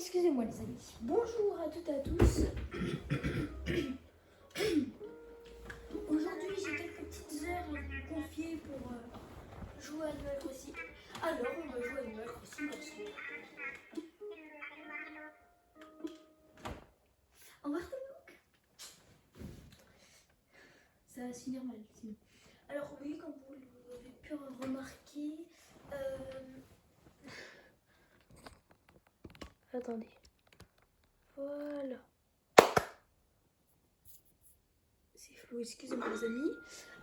excusez-moi les amis. Bonjour à toutes et à tous. Aujourd'hui j'ai quelques petites heures à vous confier pour jouer à Animal Crossing. Alors on va jouer à Animal Crossing ensemble. Au revoir tout le monde. Ça va se finir mal sinon. Alors oui, comme vous l'avez pu remarquer, attendez. Voilà. C'est flou, excusez-moi les amis.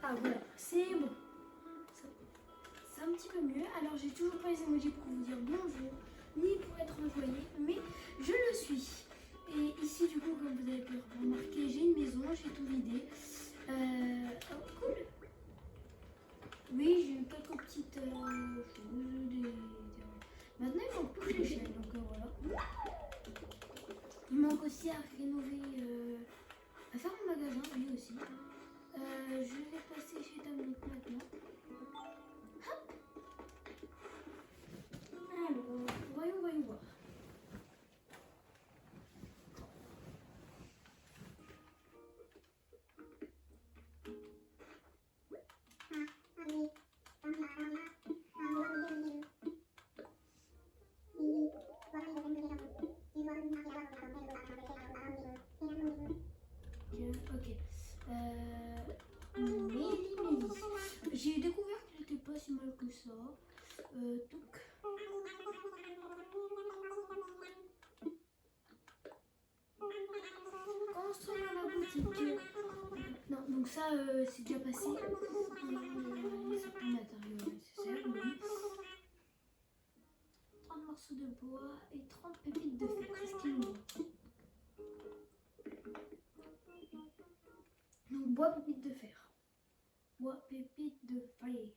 Ah voilà, c'est bon. C'est un petit peu mieux. Alors j'ai toujours pas les emojis pour vous dire bonjour, ni pour être enjoyé, mais je le suis. Et ici du coup, comme vous avez pu remarquer, j'ai une maison, j'ai tout vidé. Oh, cool. Oui, j'ai eu quelques petites choses. Maintenant il manque plus que l'échelle, donc voilà. Il manque aussi à rénover, à faire un magasin, lui aussi. Je vais passer chez Dominique maintenant. Hop. Alors, voyons voir. Ok. Mélie. J'ai découvert qu'il n'était pas si mal que ça. Donc. Construire la boutique. Non, donc ça, c'est déjà passé. C'est plus matériaux nécessaires, oui. 30 morceaux de bois et 30 pépites de fer. C'est ce qu'il me manque. Donc, bois, pépites de fer. Bois, pépites de fer.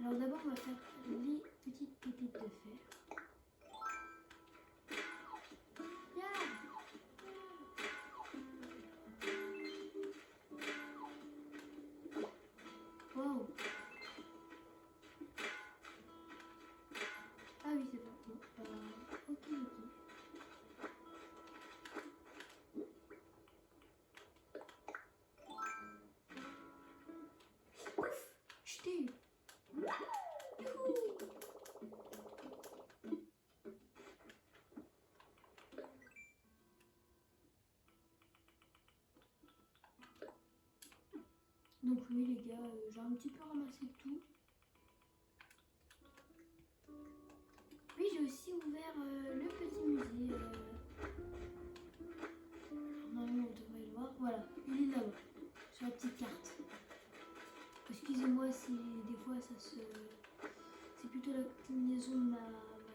Alors d'abord, on va faire les petites pépites de fer. Wow. Ah oui, c'est bon. Ok. Ouf, je t'ai eu. Donc oui les gars, j'ai un petit peu ramassé tout. Oui, j'ai aussi ouvert le petit musée. Normalement on devrait le voir. Voilà, il est là-bas, sur la petite carte. Excusez-moi si des fois ça se... C'est plutôt la combinaison de ma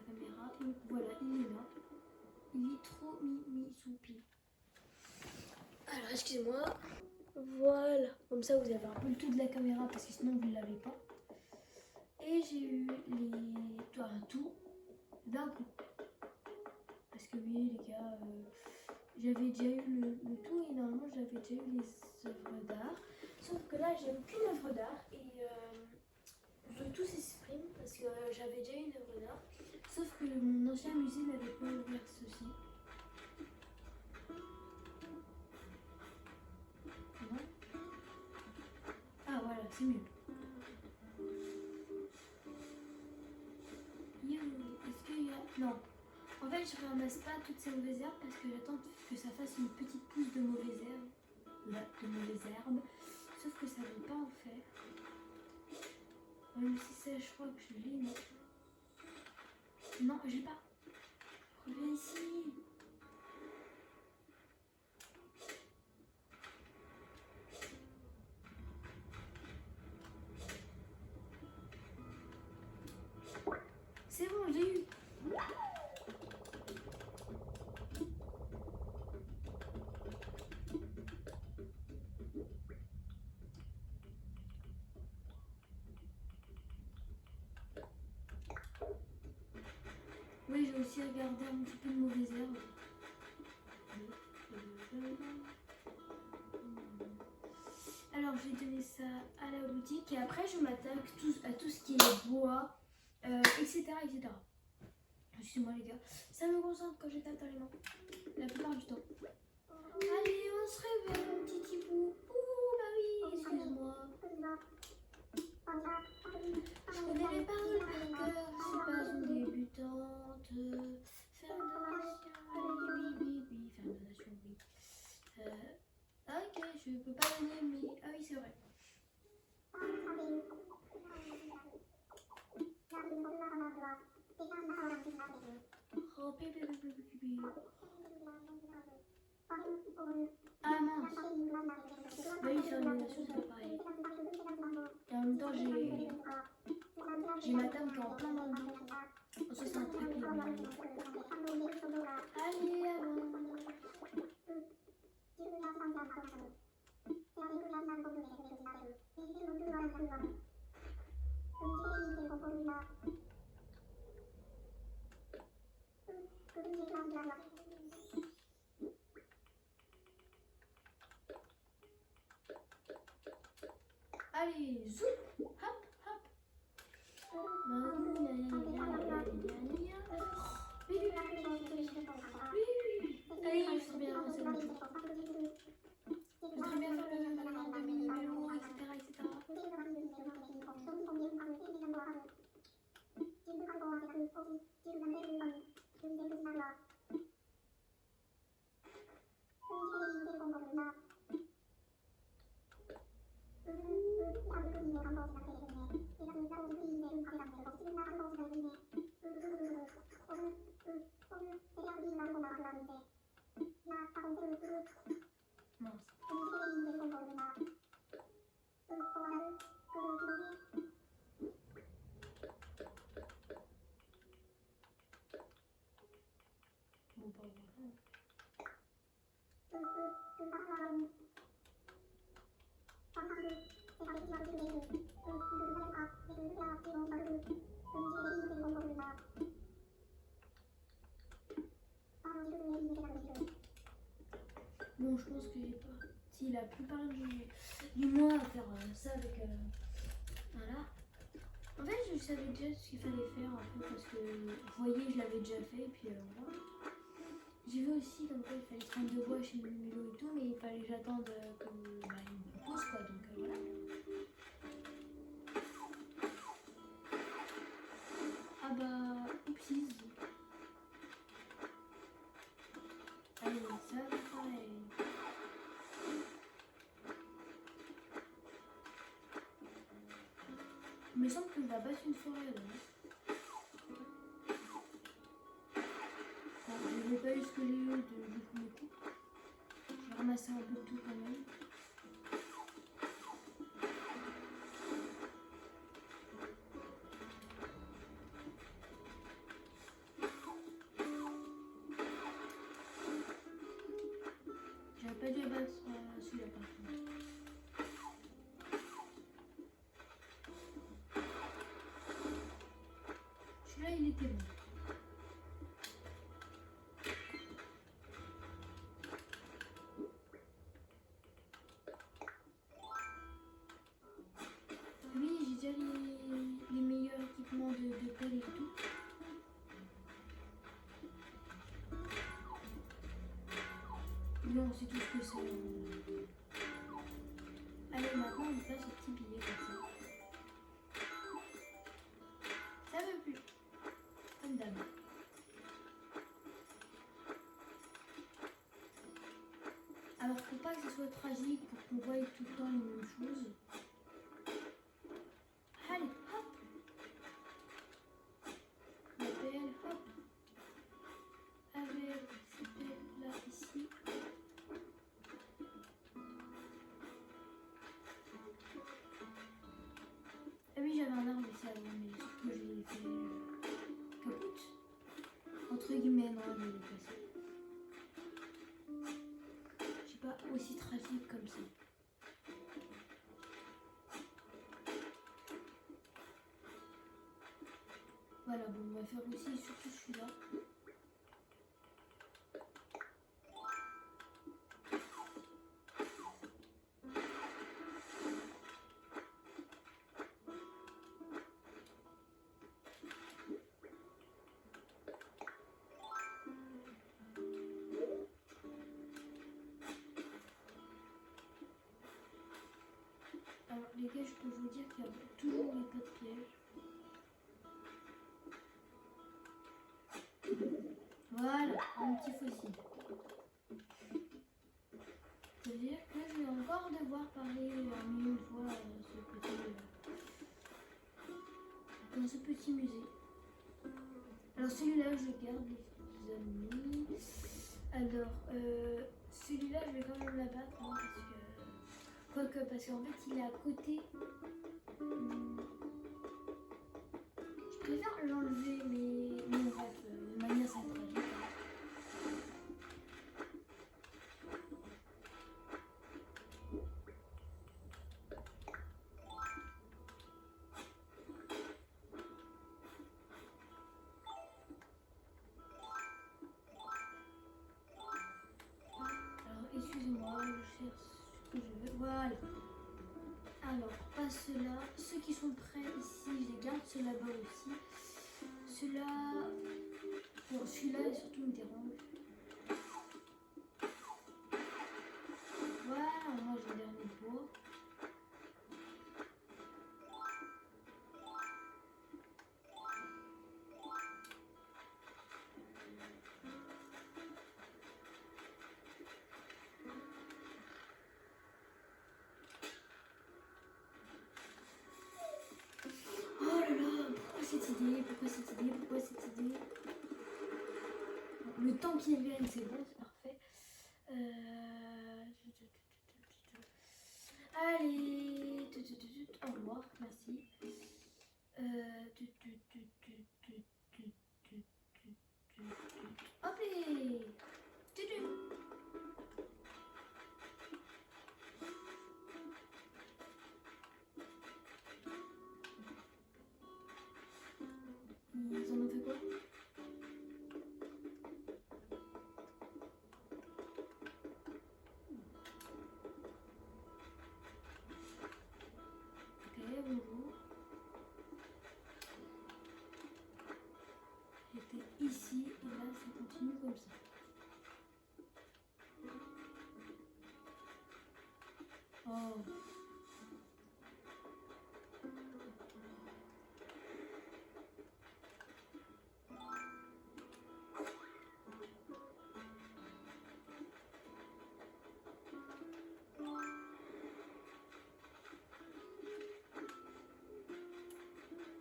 caméra. Donc voilà, il est là. Il est trop soupi. Alors excusez-moi. Voilà, comme ça vous avez un peu le tout de la caméra parce que sinon vous ne l'avez pas. Et j'ai eu tout d'un coup. Parce que oui les gars, j'avais déjà eu le tout et normalement j'avais déjà eu les œuvres d'art. Sauf que là j'ai aucune œuvre d'art et le tout s'exprime parce que j'avais déjà eu une œuvre d'art. Sauf que mon ancien musée n'avait pas ouvert ceci. Ah voilà, c'est mieux. Est-ce qu'il y a... Non. En fait, je ramasse pas toutes ces mauvaises herbes parce que j'attends que ça fasse une petite pousse de mauvaises herbes. Sauf que ça ne veut pas en faire. Même si ça, je crois que je l'ai, non. Non, j'ai pas. Reviens ici. C'est bon, j'ai eu. Oui, j'ai aussi regardé un petit peu de mauvaises herbes. Alors, je vais donner ça à la boutique et après, je m'attaque à tout ce qui est bois, etc., etc. Excusez-moi les gars, ça me concentre quand je tape dans les mains. La plupart du temps. Allez, on se réveille, mon petit Tipou. Ouh, bah oui, excuse-moi. Je connais les paroles par cœur, je suis pas une débutante. Faire donation, oui. Faire donation, oui. Ok, je peux pas donner, mais. Ah oui, c'est vrai. Oh, bébé. Ah mince. Bah oui, faire donation, c'est pas pareil. Et en même temps, j'ai ma table qui est en plein dans le dos. Oh, ça, c'est un truc qui est bien. Allez, avant. Allez, zou, hop, hop. Allez, je serai bien avancé dans le jeu. Je voudrais bien faire le mini-vélo, etc. Bon, je pense que j'ai pas. Si la plupart du mois à faire ça avec. Voilà. En fait, je savais déjà ce qu'il fallait faire en fait parce que vous voyez, je l'avais déjà fait et puis voilà. J'ai vu aussi comme quoi il fallait se rendre de voix chez le Milo et tout, mais il fallait que j'attende que il me pose quoi, donc voilà. Ah bah, oupsies. Allez, ça va pareil. Il me semble que je vais passer une soirée là. Je n'ai pas eu ce que j'ai eu du premier coup. J'ai ramassé un peu de tout quand même. J'aurais pas dû abattre celui-là par contre. Celui-là il était bon. Oui, j'ai déjà les meilleurs équipements de pelle et tout. Non, c'est tout ce que c'est. Allez, maintenant on passe au petit billet comme ça. Ça veut plus. Comme d'hab. Alors, faut pas que ce soit tragique pour qu'on voie tout le temps les mêmes choses. Allez, hop. La pelle, hop. Avec cette pelle là, ici. Ah oui, j'avais un arbre ici avant, mais sauf que je l'ai fait capote. Entre guillemets, non, je l'ai passé. C'est pas aussi tragique comme ça. Voilà, bon, on va faire aussi surtout celui-là. lesquels je peux vous dire qu'il y a toujours des pas de piège. Voilà, un petit fossile. C'est-à-dire que je vais encore devoir parler un million de fois dans ce petit musée. Alors celui-là, je le garde, les amis. Alors, celui-là, je vais quand même l'abattre, hein, parce qu'en fait, il est à côté. Je préfère l'enlever, mais bon, bref, de manière c'est tragique. Excusez-moi, je cherche ce que je veux. Voilà. Alors, pas ceux-là. Ceux qui sont prêts ici, je les garde. Ceux là-bas aussi. Ceux-là. Bon, celui-là, surtout, me dérange. Voilà, moi j'ai le dernier bois. Cette idée, pourquoi cette idée, pourquoi cette idée. Le temps qu'il vienne, c'est bon, c'est parfait. Allez, au revoir, merci. Hop les. Ils en ont fait quoi? Ok, bonjour. J'étais ici et là ça continue comme ça. Oh.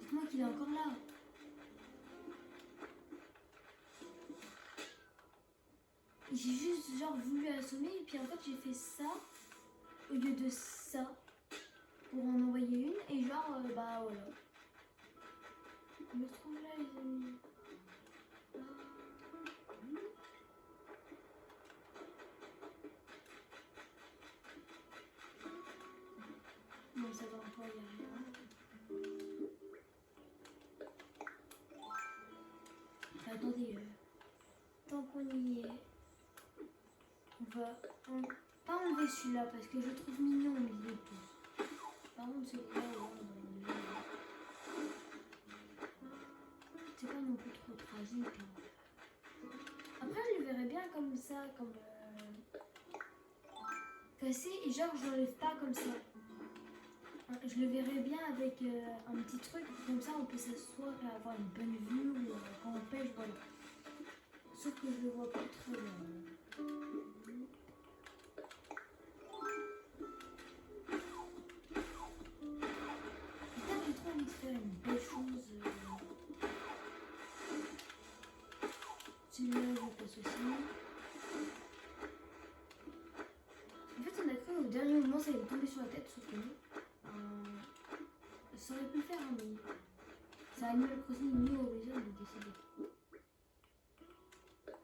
Dites-moi qu'il est encore là. J'ai juste genre voulu assommer et puis en fait j'ai fait ça au lieu de ça pour en envoyer une et genre bah voilà. Je me retrouve là les amis. Non ça va encore, il n'y a rien. Attendez, tant qu'on y est, on va pas enlever celui-là parce que je le trouve mignon au milieu de tous. Par contre celui-là, c'est pas non plus trop tragique. Hein. Après je le verrais bien comme ça, comme cassé et genre je l'enlève pas comme ça. Je le verrais bien avec un petit truc, comme ça on peut s'asseoir et avoir une bonne vue ou quand on pêche, voilà. Sauf que je le vois pas très bien. Putain, j'ai trop envie de faire une belle chose. Celui-là, je passe aussi. En fait, on a cru au dernier moment ça allait tomber sur la tête, sauf que non. Ça aurait pu le faire, hein, mais c'est Animal Crossing New Horizons, on a décidé.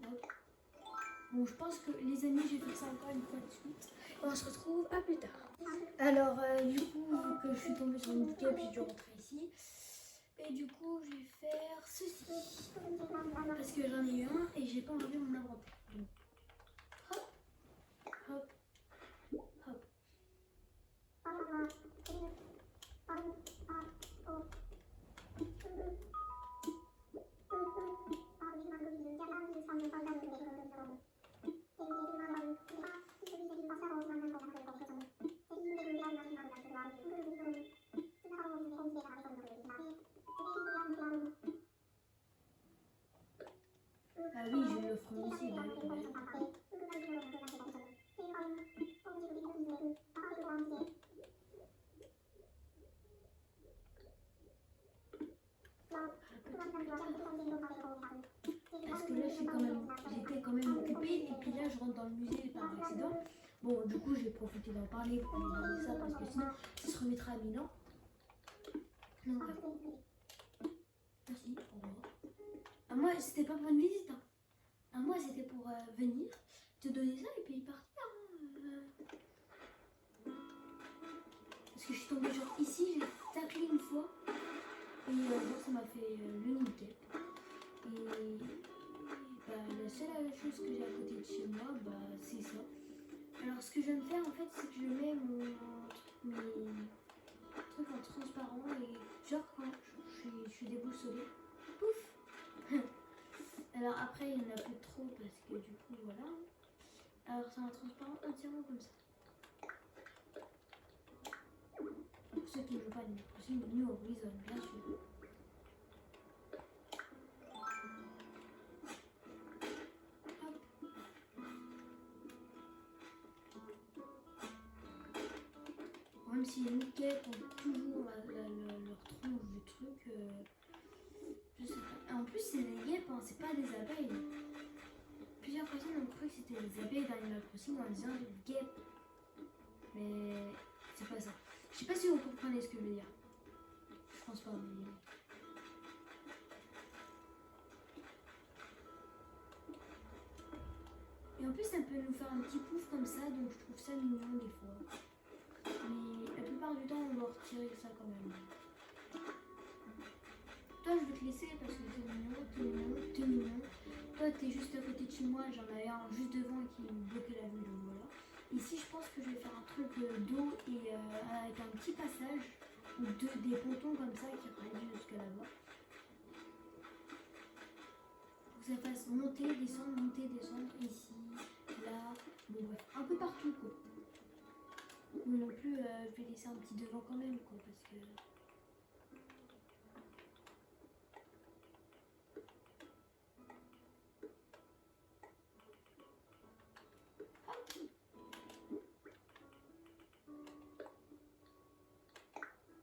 Hop. Bon, je pense que les amis, je vais faire ça encore une fois de suite. Et on se retrouve à plus tard. Alors, du coup, vu que je suis tombée sur une cap, j'ai dû rentrer ici. Et du coup, je vais faire ceci. Parce que j'en ai eu un et j'ai pas enlevé mon inventaire. Donc, hop, hop, hop. Ah oui, je l'offre aussi, bah oui, bah oui. Parce que là, j'étais quand même occupée, et puis là, je rentre dans le musée par accident. Bon, du coup, j'ai profité d'en parler pour lui demander ça, parce que sinon, ça se remettra à Milan. Donc, merci, au revoir. À moi, c'était pas pour une visite, hein. À moi, c'était pour venir, te donner ça, et puis partir. Parce que je suis tombée genre ici, j'ai taclé une fois, et genre, ça m'a fait le nickel. Et bah, la seule chose que j'ai à côté de chez moi, bah, c'est ça. Alors ce que je viens de faire en fait, c'est que je mets mes trucs en transparent et genre quand je suis déboussolée, pouf. Alors après il n'y en a plus trop parce que du coup voilà. Alors c'est un transparent entièrement comme ça. Pour ceux qui ne jouent pas Animal Crossing, New Horizon bien sûr. Même si les Mickey ont toujours leur tronche du truc, je sais pas. Et en plus, c'est des guêpes, hein, c'est pas des abeilles. Plusieurs personnes ont cru que c'était des abeilles d'Animal Crossing en disant guêpes. Mais c'est pas ça. Je sais pas si vous comprenez ce que je veux dire. Je pense pas, mais. Et en plus, ça peut nous faire un petit pouf comme ça, donc je trouve ça mignon des fois. Mais la plupart du temps, on doit retirer ça quand même. Toi, je vais te laisser parce que t'es mignon, t'es mignon, t'es mignon. Toi, t'es juste à côté de chez moi, j'en avais un juste devant qui me bloquait la vue, donc voilà. Ici, je pense que je vais faire un truc d'eau et avec un petit passage ou des pontons comme ça qui reviennent jusqu'à là-bas. Pour que ça fasse monter, descendre, ici, là, bon bref, un peu partout quoi. Mais non plus, je vais laisser un petit devant quand même quoi, parce que.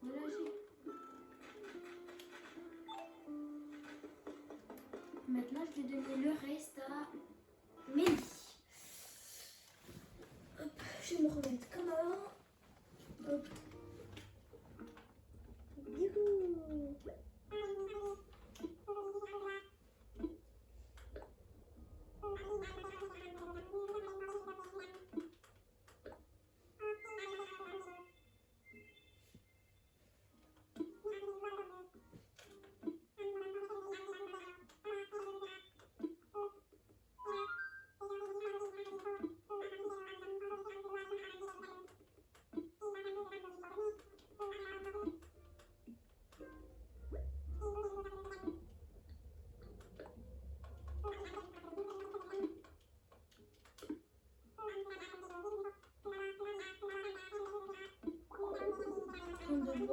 Voilà, maintenant, je vais donner le reste à Mélie. Hop, je vais me remettre comme avant. Hop. Youhou. De bois et 30 de fer.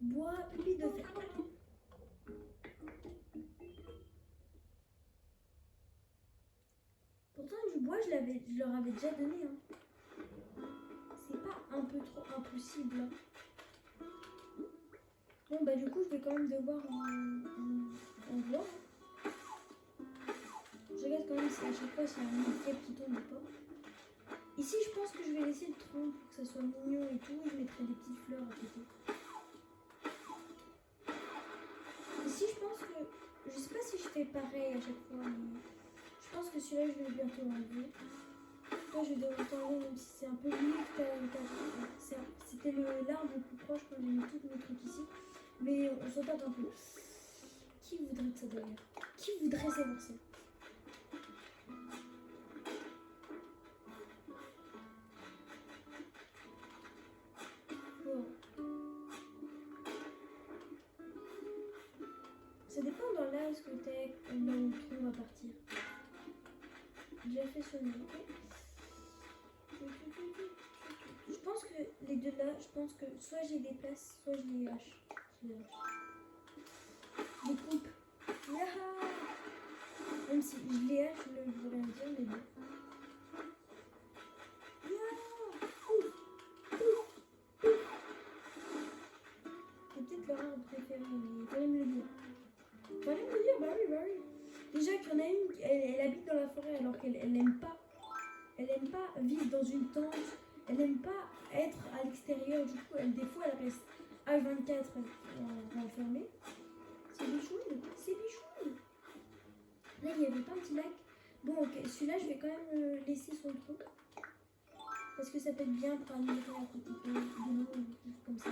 Bois, puis de fer. Pourtant du bois, je leur avais déjà donné. Hein. C'est pas un peu trop impossible. Hein. Bon bah du coup, je vais quand même devoir en voir. Je regarde quand même si à chaque fois c'est un handicap qui tombe ou pas. Ici, je pense que je vais laisser le tronc pour que ça soit mignon et tout. Je mettrai des petites fleurs à côté. Ici, je pense que... Je sais pas si je fais pareil à chaque fois, mais... Je pense que celui-là, je vais bientôt l'enlever. Toi, je vais devoir t'enlever, même si c'est un peu limite. C'était l'arbre le plus proche quand j'ai mis tous mes trucs ici. Mais on s'en tape un peu. Qui voudrait de ça d'ailleurs? Qui voudrait savoir ça? Ça dépend dans l'âge que t'es, là où le tronc va partir. J'ai déjà fait sonner, ok. Je pense que les deux là, je pense que soit j'ai des places, soit je les hache. Les Même si je l'ai, je veux rien dire, mais bon. C'est peut-être leur arbre préféré, mais il fallait me le dire. Il fallait me le dire, bah oui, bah oui. Déjà qu'il y en a une, elle habite dans la forêt alors qu'elle n'aime pas. Elle aime pas vivre dans une tente. Elle n'aime pas être à l'extérieur. Du coup, des fois, elle reste H24 enfermée. C'est bichoune, c'est bichoune. Là, il n'y avait pas un petit lac. Bon, ok, celui-là, je vais quand même laisser son trou. Parce que ça peut être bien pour améliorer un petit peu de l'eau, comme ça.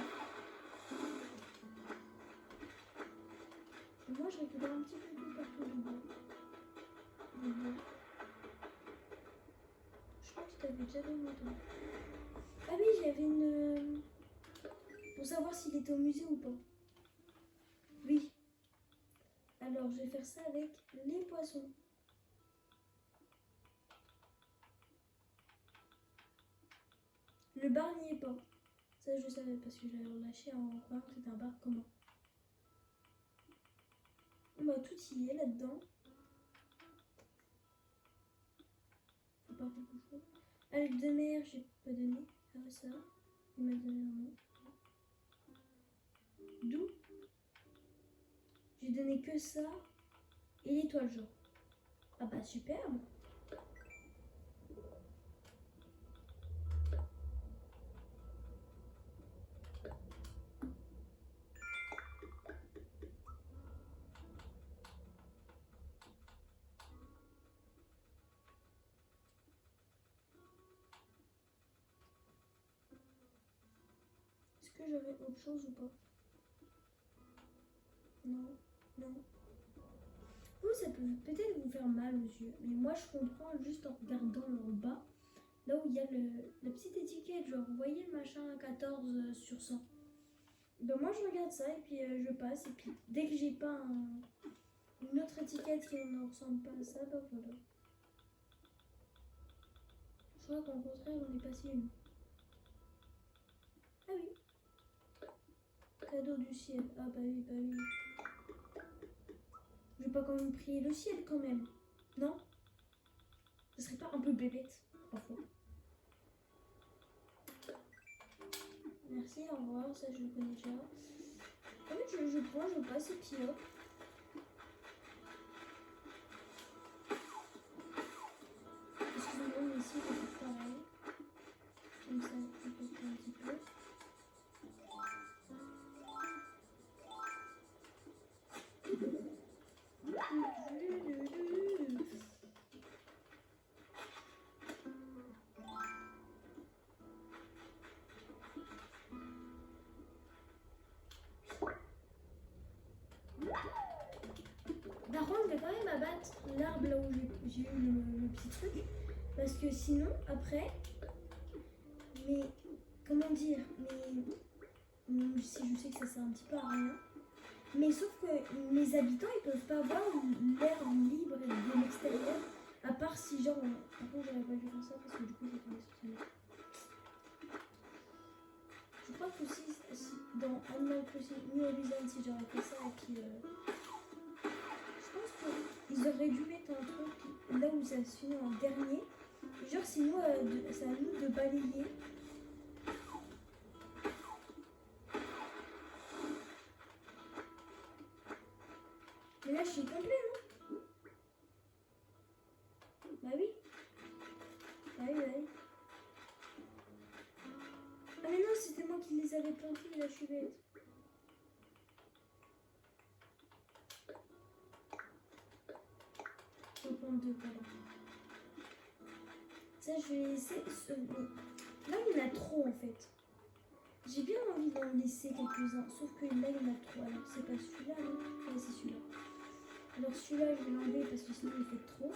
Et moi, je récupère un petit peu de partout du bois. Je crois que tu t'avais déjà donné toi. Ah oui, j'avais une... Pour savoir s'il était au musée ou pas. Oui. Alors, je vais faire ça avec les poissons. Le bar n'y est pas. Ça, je savais parce que j'avais relâché en croyant que c'était un bar commun. Bah, tout y est là-dedans. Faut pas beaucoup de choses. Algues de mer, j'ai pas donné. Ah, ça. Il m'a donné un nom. D'où j'ai donné que ça et l'étoile jaune. Ah bah superbe. Est-ce que j'aurais autre chose ou pas? Non, non. Vous, ça peut peut-être vous faire mal aux yeux, mais moi je comprends juste en regardant en bas, là où il y a la petite étiquette, genre vous voyez le machin 14 sur 100. Ben moi je regarde ça et puis je passe, et puis dès que j'ai pas une autre étiquette qui ne ressemble pas à ça, ben voilà. Je crois qu'en contraire on est passé une. Ah oui. Cadeau du ciel. Ah bah oui, bah oui. Je vais pas quand même prier le ciel quand même. Non? Ce serait pas un peu bébête parfois? Merci, au revoir, ça je le connais déjà. En fait, je prends, je passe et puis hop. Excusez-moi, mais ici, je fais pareil. Comme ça, je peux faire un petit peu. Par contre, je vais quand même abattre l'arbre là où j'ai eu le petit truc. Parce que sinon, après, mais comment dire, mais je sais que ça sert un petit peu à rien. Mais sauf que mes habitants, ils peuvent pas voir l'air libre de l'extérieur. À part si genre... Par contre, j'aurais pas dû faire ça parce que du coup, j'ai tombé sur ça. Je crois que si dans Animal Crossing New Horizons, si j'aurais fait ça, et puis... je pense qu'ils auraient dû mettre un truc là où ça se finit en dernier. Genre, c'est nous, c'est à nous de balayer. Mais là, je suis complet, non? Bah oui. Bah oui, bah oui. Ah mais non, c'était moi qui les avais plantés, là, je suis bête. Je vais prendre deux, pardon. Ça, je vais laisser... Là, il y en a trop, en fait. J'ai bien envie d'en laisser quelques-uns, sauf que là, il y en a trop. Alors, c'est pas celui-là, non? Ouais, c'est celui-là. Alors, celui-là, je vais l'enlever parce que sinon, il fait trop.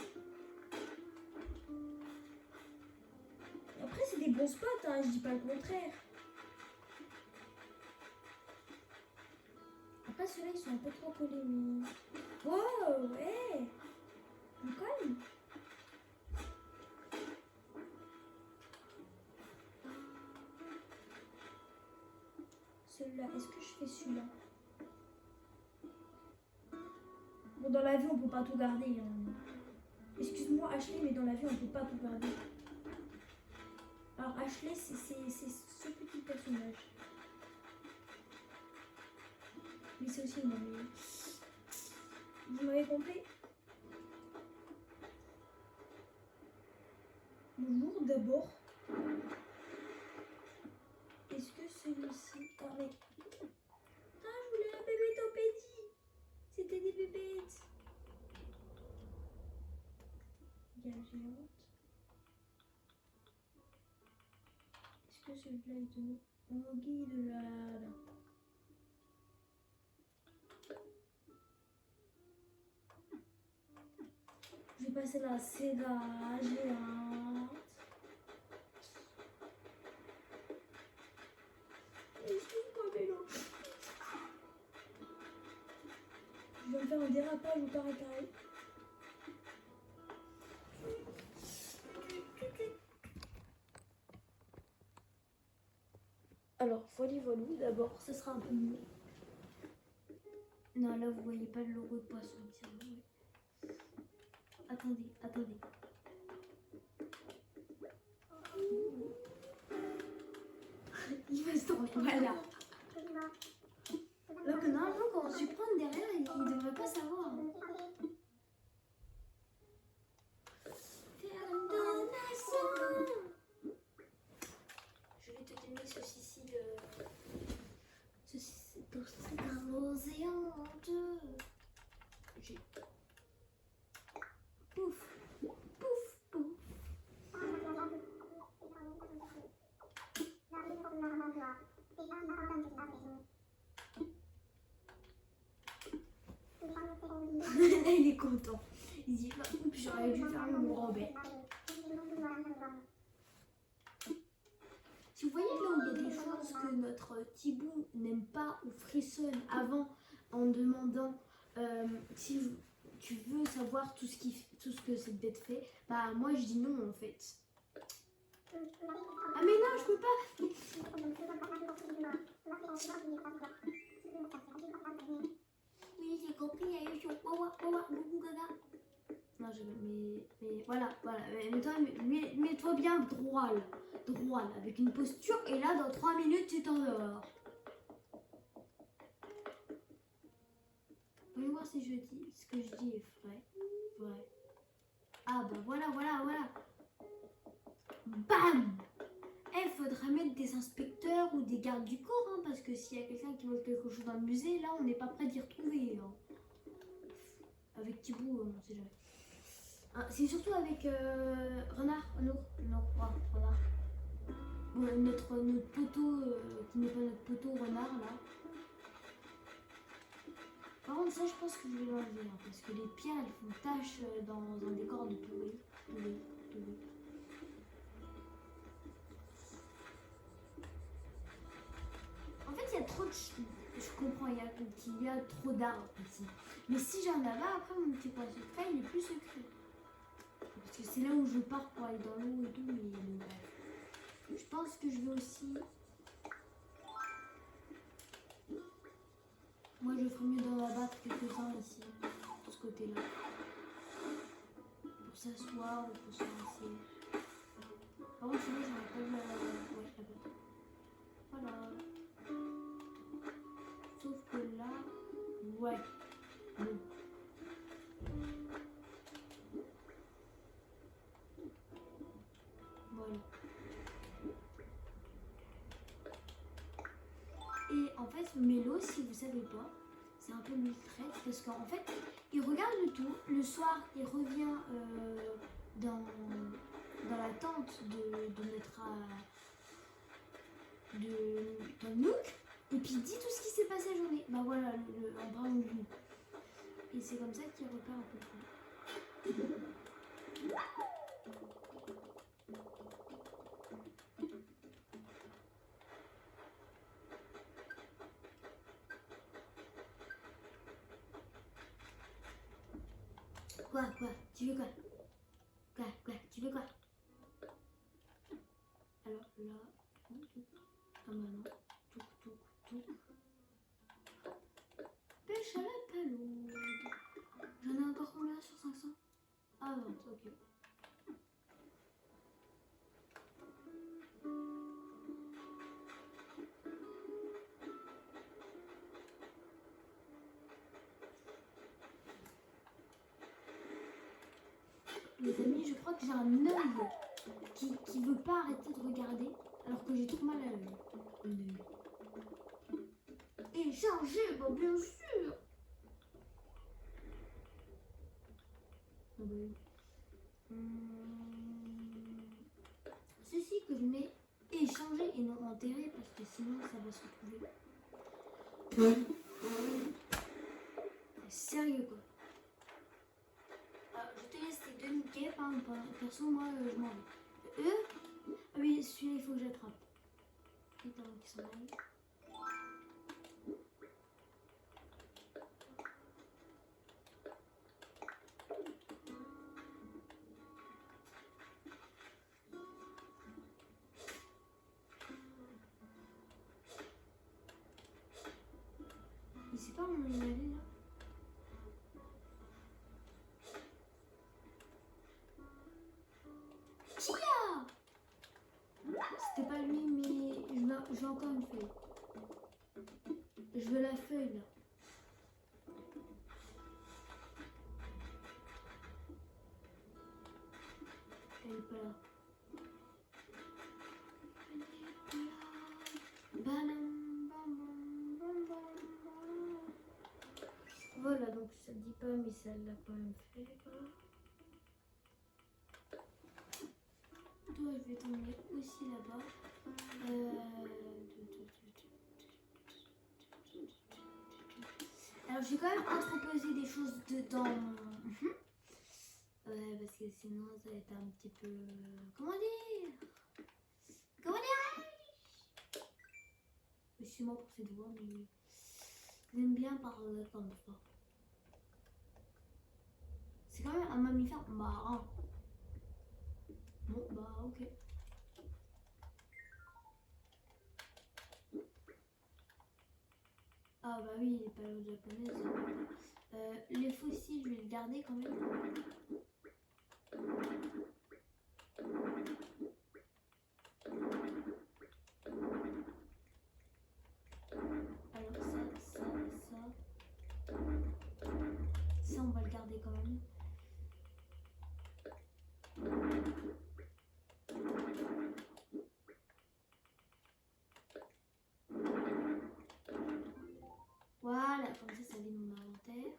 Après, c'est des bons spots, hein, je dis pas le contraire. Après, ceux-là, ils sont un peu trop collés, mais... Wow, ouais. On calme. Celui-là, est-ce que je fais celui-là? Bon, dans la vie, on peut pas tout garder. Hein. excuse-moi Ashley, mais dans la vie on peut pas tout garder. Alors Ashley, c'est ce petit personnage. Mais c'est aussi moi, mais... Vous m'avez compris? Bonjour d'abord. Est-ce que celui-ci... Ah mais... Ah, je voulais un bébé topédie. C'était des bébêtes. Il y a la géante. Est-ce que celui-là est donné en guide là? Je vais passer la Sega géante. Excuse-moi, vélo. Je vais me faire un dérapage au carré carré. Alors, folie voilou, d'abord, ce sera un peu mieux. Non, là, vous voyez pas le logo de poisson. Ouais. Attendez, attendez. Il va se tromper. Voilà. Alors que normalement, quand on se prend derrière, il devrait pas savoir. Je vais te donner ceci de... Ceci d'un océan de... J'ai... Pouf, pouf, pouf. Il est content. Il dit pas, oups, j'aurais dû faire le Robert. Si vous voyez là où il y a des choses que notre Thibou n'aime pas ou frissonne avant en demandant si tu veux savoir tout ce que cette bête fait, bah moi je dis non en fait. Ah mais non, je peux pas. Oui, j'ai compris, il y a eu sur Wawa, Gougou Gaga. Non, mais voilà. Mets-toi bien droit là, avec une posture, et là, dans 3 minutes, tu t'endors. Voyons voir si ce que je dis est vrai. Ah bah voilà. Bam! Il faudra mettre des inspecteurs ou des gardes du corps, hein, parce que s'il y a quelqu'un qui vole quelque chose dans le musée, là, on n'est pas prêt d'y retrouver. Hein. Avec Thibou, on sait jamais. C'est surtout avec Renard, Renard. Bon, notre poteau, qui n'est pas notre poteau Renard, là. Par contre, ça, je pense que je vais l'enlever, hein, parce que les pierres, elles font tache dans un décor de Toulouse. En fait, il y a trop de... Je comprends, qu'il y a trop d'arbres ici. Mais si j'en avais, après, mon petit point secret, il est plus secret. Parce que c'est là où je pars pour aller dans l'eau et tout, mais bref. Je pense que je vais aussi... Moi, je ferais mieux d'en abattre quelques-uns ici, de ce côté-là. Pour s'asseoir ou pour se rincer. Par contre, sinon, j'aurais pas vu la bête. Voilà. Sauf que là... Ouais. Bon. Voilà. Et en fait, Mélo, si vous savez pas, c'est un peu une traite parce qu'en fait, il regarde le tout. Le soir, il revient dans la tente de notre de Nook, et puis il dit tout ce qui s'est passé la journée. Bah voilà, en parlant de lui. Et c'est comme ça qu'il repère un peu tout. Quoi? Tu veux quoi? Tu veux quoi? Alors là... Ah bah non. Tout. Pêche à la palaude. J'en ai encore combien sur 500? Ah non, ok. Les amis, je crois que j'ai un œil qui veut pas arrêter de regarder alors que j'ai trop mal à l'œil. Et chargé, bah bien sûr. Ceci que je mets échangé et non enterré parce que sinon ça va se retrouver. Sérieux quoi. Je te laisse les deux niquer, hein, perso moi je m'en vais. Ah oui, celui-là il faut que j'attrape. Putain qui s'en aille. Il sait pas où il est allé là. C'était pas lui, mais j'ai encore une feuille. Je veux la feuille là. Elle est pas là. Voilà, donc ça dit pas, mais ça l'a quand même fait. Toi, je vais t'emmener aussi là-bas. Alors, j'ai quand même entreposé des choses dedans. Parce que sinon, ça va être un petit peu. Comment dire? Excuse-moi pour cette voix, mais j'aime bien parler comme ça. C'est quand même un mammifère marin. Bon, bah, ok. Ah bah oui, les paléojaponaises. Les fossiles, je vais les garder quand même. Alors ça, on va le garder quand même. Voilà, comme ça vide mon inventaire.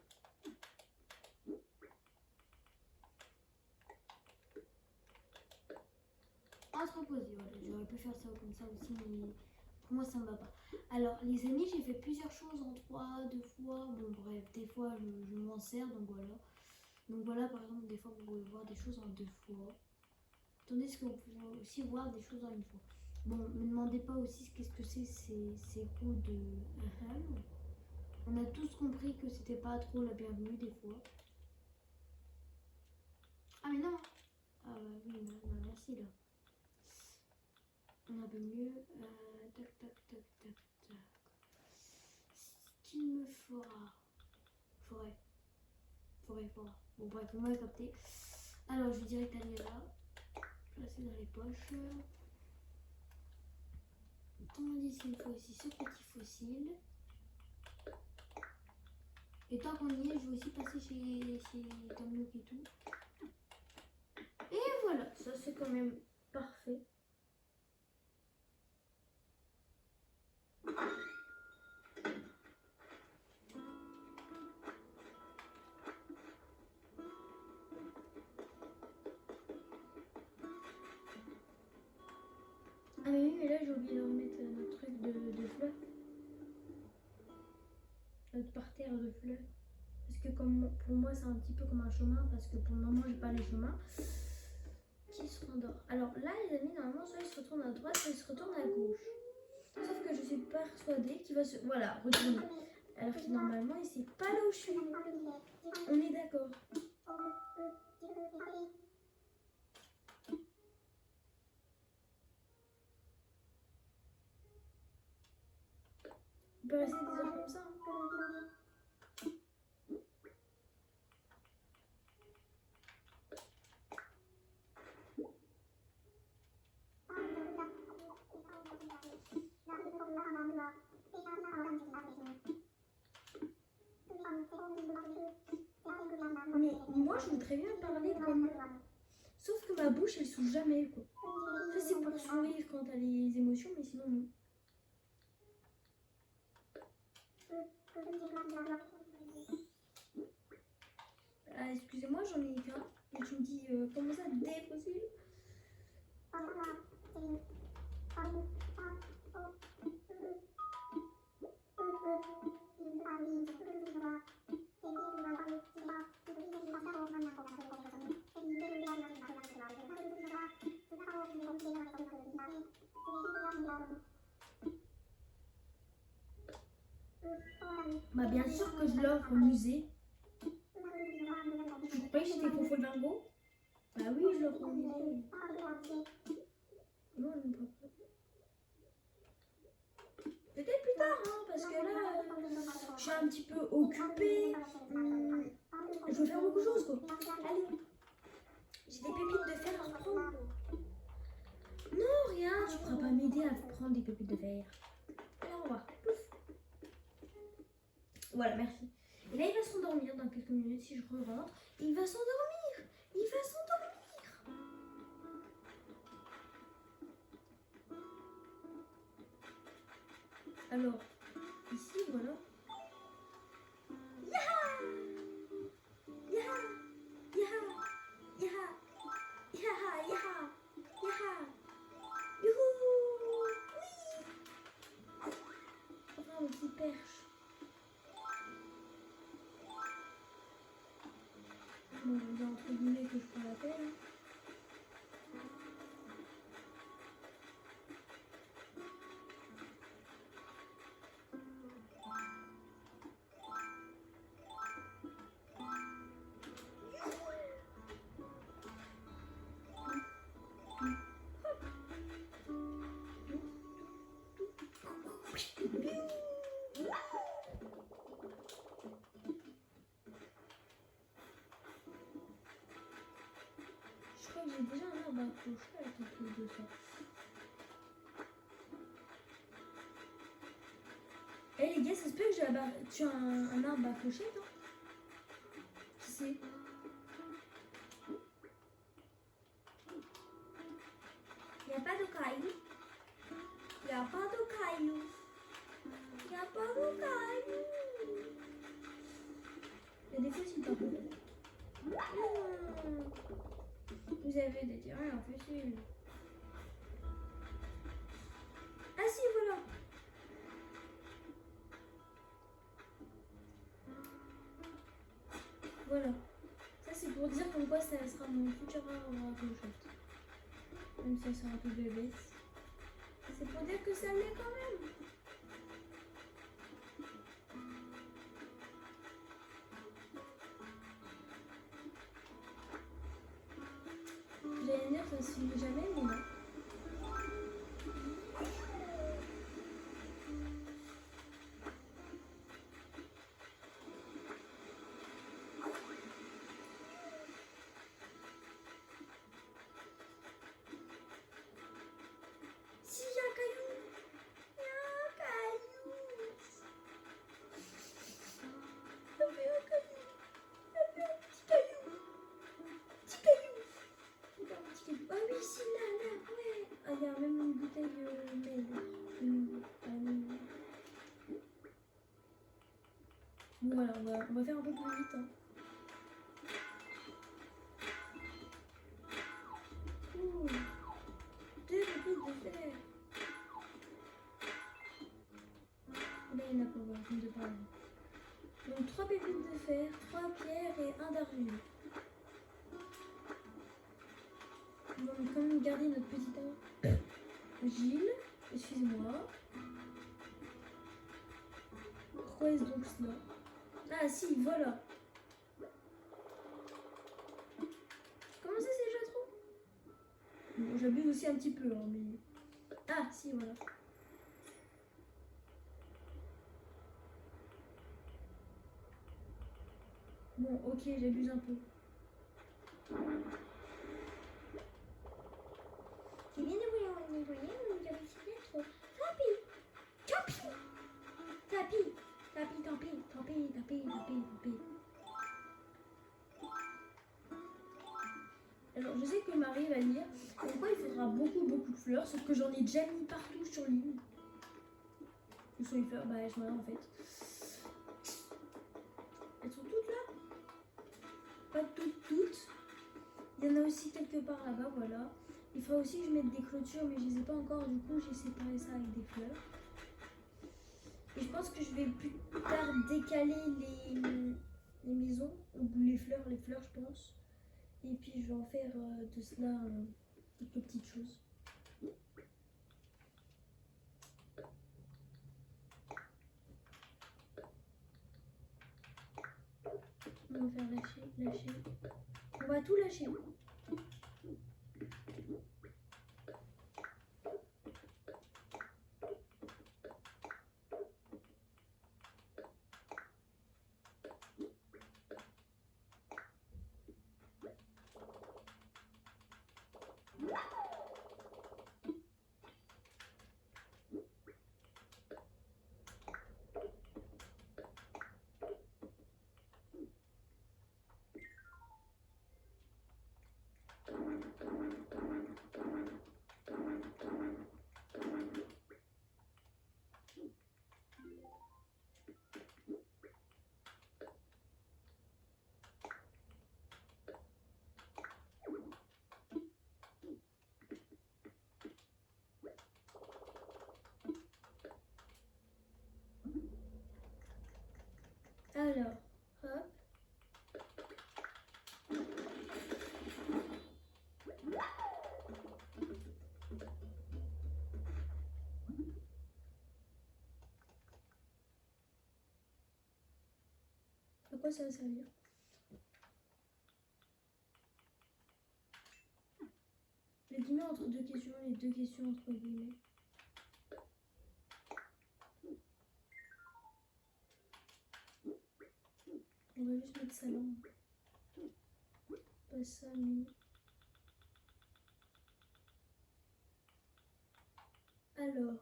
Entreposer, voilà, j'aurais pu faire ça comme ça aussi, mais pour moi ça ne va pas. Alors les amis, j'ai fait plusieurs choses en 3, 2 fois, bon bref, des fois je m'en sers, donc voilà. Donc voilà, par exemple, des fois vous pouvez voir des choses en 2 fois. Tandis que vous pouvez aussi voir des choses en 1 fois. Bon, me demandez pas aussi qu'est-ce que c'est ces coups de... On a tous compris que c'était pas trop la bienvenue des fois. Ah mais non. Ah bah oui, bah, merci là. On a un peu mieux. Tac, tac, tac, tac, tac. Ce qu'il me fera. Forêt. Bon bref, vous m'avez capté. Alors je vais direct aller là. Placer dans les poches. Tandis qu'il faut aussi ce petit fossile. Et tant qu'on y est, je vais aussi passer chez Tamiouk et tout. Et voilà, ça c'est quand même parfait. Ah mais oui, mais là j'ai oublié de remettre notre truc de fleurs. Notre parterre de fleurs. Parce que comme pour moi c'est un petit peu comme un chemin, parce que pour le moment j'ai pas les chemins qui se rendort. Alors là les amis, normalement soit il se retourne à droite, soit il se retourne à gauche. Sauf que je suis persuadée qu'il va se... Voilà, retourner. Alors que normalement il sait pas là où je suis. On est d'accord. On peut rester des heures comme ça. Mais moi je voudrais bien parler comme Sauf que ma bouche, elle s'ouvre jamais, quoi. Ça, c'est pour sourire quand t'as les émotions, mais sinon, non. Ah, excusez-moi, j'en ai qu'un. Et tu me dis, comment ça, des possible? Bah, bien sûr que je l'offre au musée. Tu croyais que j'étais Fofo Dingo? Bah oui, je l'offre au musée. Non, elle me pas. Peut-être plus tard, hein, parce que là, je suis un petit peu occupée. Je veux faire beaucoup de choses, quoi. Allez, j'ai des pépites de fer à prendre. Non, rien, tu ne pourras pas m'aider à prendre des pépites de fer. Allez, au revoir. Pouf. Voilà, merci. Et là, il va s'endormir dans quelques minutes si je rentre. Il va s'endormir. Il va s'endormir. Alors, ici, voilà. Yaha! Yaha! Yaha! Yaha! Yaha! Yaha! Yaha! Youhou! Oui! Enfin, une petite perche. Bon, je dis entre guillemets que je prends la pelle. Je crois que j'ai déjà un arbre accroché avec un truc de ça. Eh les gars, ça se peut que tu as un arbre accroché, non? Qui c'est? Y a pas de caillou. Y a pas de caillou. Y a pas de caillou. Il y a des fossiles par contre. Vous avez des terrains en fossiles. Ah si, voilà. Voilà. Ça c'est pour dire comme quoi ça sera mon futur arbre à clochette. Même si ça sera un peu bébé. C'est pour dire que ça l'est quand même. J'allais dire que ça se finit jamais, mais non. Si, y a un caillou. Y a un caillou. Y avait un caillou. Y avait un petit caillou. Petit caillou. Y a un petit caillou. Ah oui, si, là, ouais. Ah, il y a même une bouteille Bon, voilà, on va faire un peu plus vite. Hein. Ouh, 2 pépites de fer. Là, il y en a pas, voilà, comme de par là. Donc 3 pépites de fer, 3 pierres et 1 d'argile. On va quand même garder notre petit Gilles, excusez-moi. Pourquoi est-ce donc cela? Ah si, voilà. Comment ça c'est déjà trop? Bon, j'abuse aussi un petit peu, hein, mais... Ah si, voilà. Bon, ok, j'abuse un peu. C'est bien de nettoyer, mais j'avais si bien trop. Tant pis. Tant pis. Tant pis. Tant pis, tant pis. Tant pis, tant pis, tant pis, tant pis. Alors, je sais que Marie va lire. Pourquoi il faudra beaucoup de fleurs, sauf que j'en ai déjà mis partout sur l'île. Où sont les fleurs? Bah, je m'en ai en fait. Elles sont toutes là? Pas toutes. Il y en a aussi quelque part là-bas, voilà. Il faudra aussi que je mette des clôtures, mais je les ai pas encore. Du coup, j'ai séparé ça avec des fleurs. Et je pense que je vais plus tard décaler les maisons, ou les fleurs, je pense. Et puis je vais en faire de cela quelques petites choses. On va faire lâcher. On va tout lâcher. Alors, hop. À quoi ça va servir? Les guillemets entre deux questions, les deux questions entre guillemets. On va juste mettre ça là. Pas ça, mais... Alors...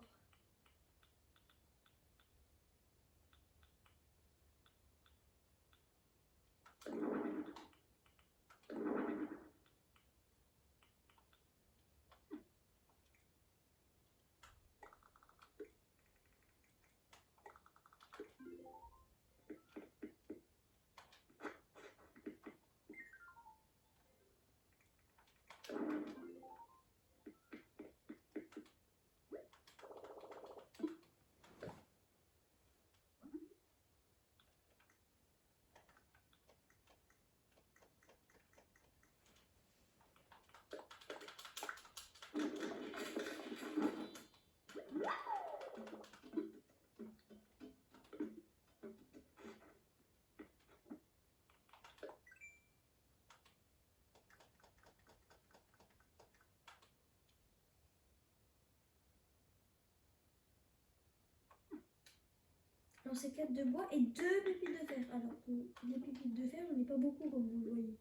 Non, c'est 4 de bois et 2 pépites de fer. Alors que les pépites de fer, j'en ai pas beaucoup comme vous le voyez.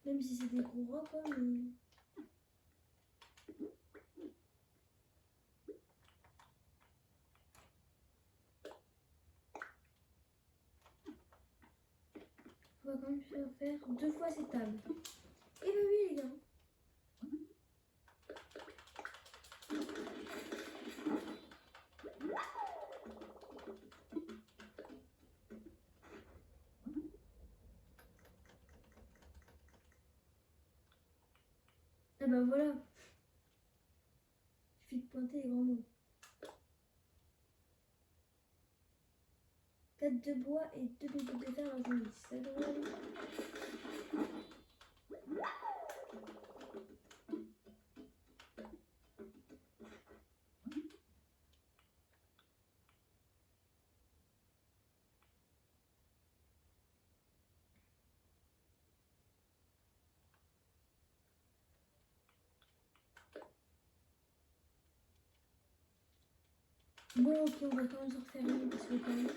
Même si c'est des gros rats quoi, mais... On va quand même faire 2 fois cette table. Et bah oui les gars. Et bah voilà. Il suffit de pointer les grands mots. 4 de bois et 2 pépites de fer dans une liste. Ça devrait aller. Bon ok, on va quand même se refaire une parce que quand même...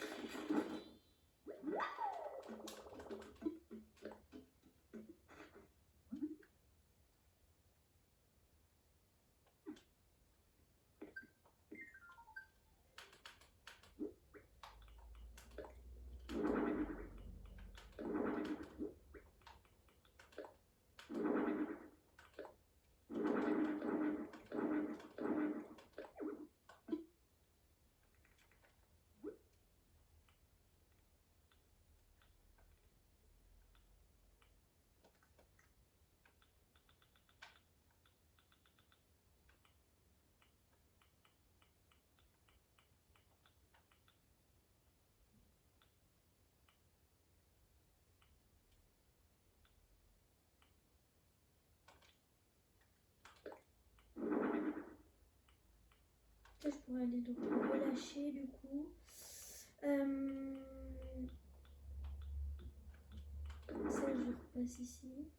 Peut-être je pourrais aller le relâcher du coup. Ça, je repasse ici.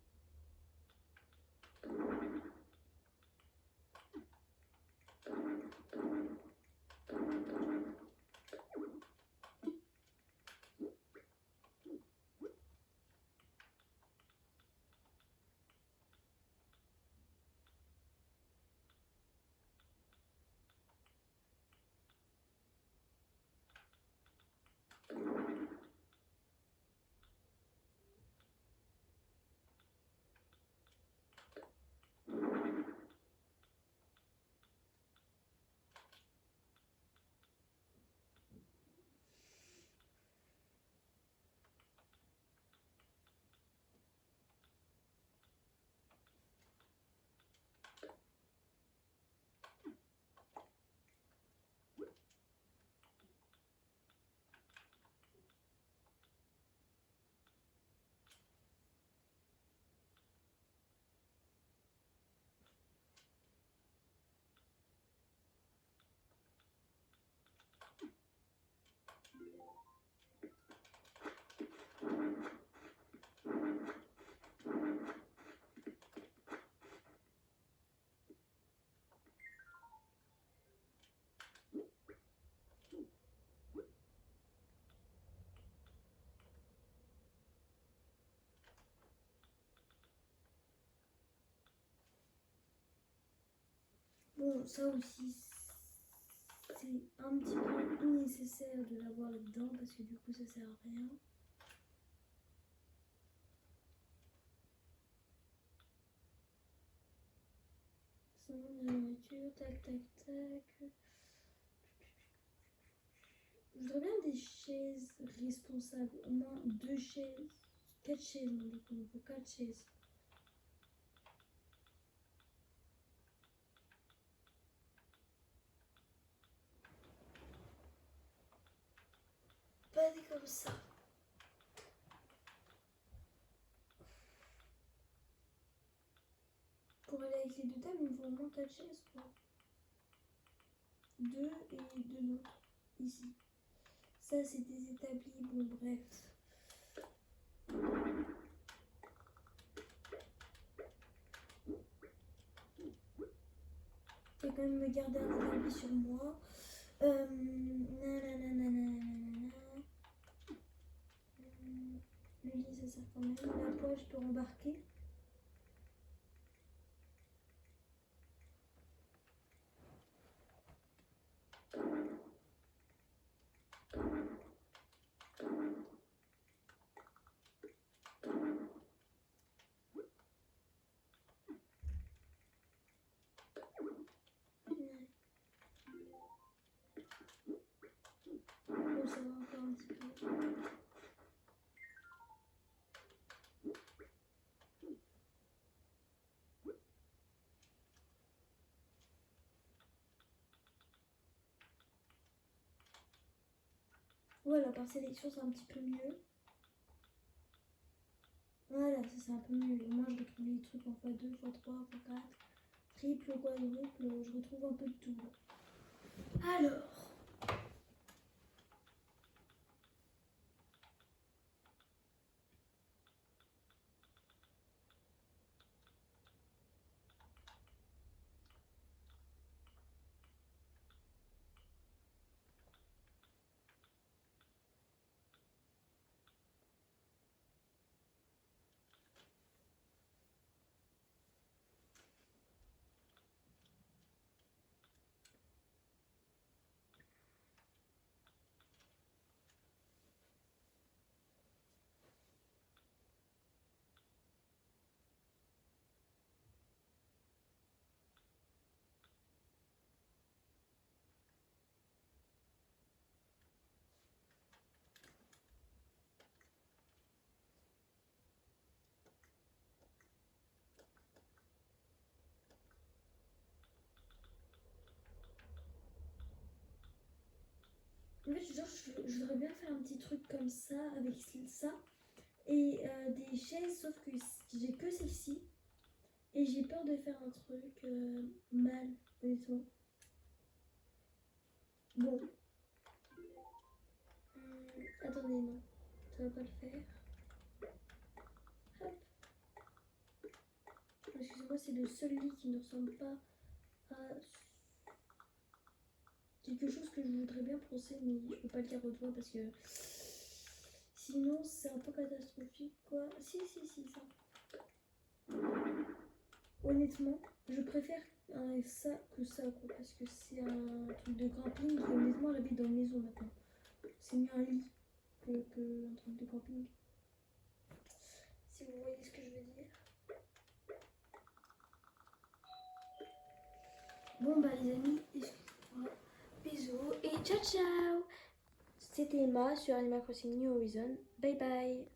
Bon, ça aussi, c'est un petit peu nécessaire de l'avoir là-dedans parce que du coup, ça sert à rien. Sinon, de la nourriture, tac, tac, tac. Je voudrais bien des chaises responsables, au moins 2 chaises, 4 chaises, on dit qu'il faut 4 chaises. Pas des comme ça. Pour aller avec les 2 tables, il me faut au moins 4 chaises, quoi. 2 et 2 autres, ici. Ça, c'est des établis, bon, bref. Je vais quand même me garder un établi sur moi. Le lit, ça sert quand même. La poêle, je peux rembarquer. Bon, ça va encore un petit peu. Voilà, par sélection, c'est un petit peu mieux. Voilà, ça c'est un peu mieux. Moi, je retrouve les trucs en x2, x3, x4, triple, quadruple, je retrouve un peu de tout. Alors. En fait, genre, je voudrais bien faire un petit truc comme ça, avec ça. Et des chaises, sauf que j'ai que celle-ci. Et j'ai peur de faire un truc mal, honnêtement. Bon. Attendez, non. Ça va pas le faire. Hop. Excusez-moi, c'est le seul lit qui ne ressemble pas à quelque chose que je voudrais bien penser, mais je peux pas le dire au doigt parce que sinon c'est un peu catastrophique quoi. Si, ça. Honnêtement, je préfère ça que ça quoi, parce que c'est un truc de camping et honnêtement j'habite dans une maison maintenant. C'est mieux un lit que un truc de camping. Si vous voyez ce que je veux dire. Bon bah les amis, excusez-moi. Bisous et ciao ciao. C'était Emma sur Animal Crossing New Horizon. Bye bye.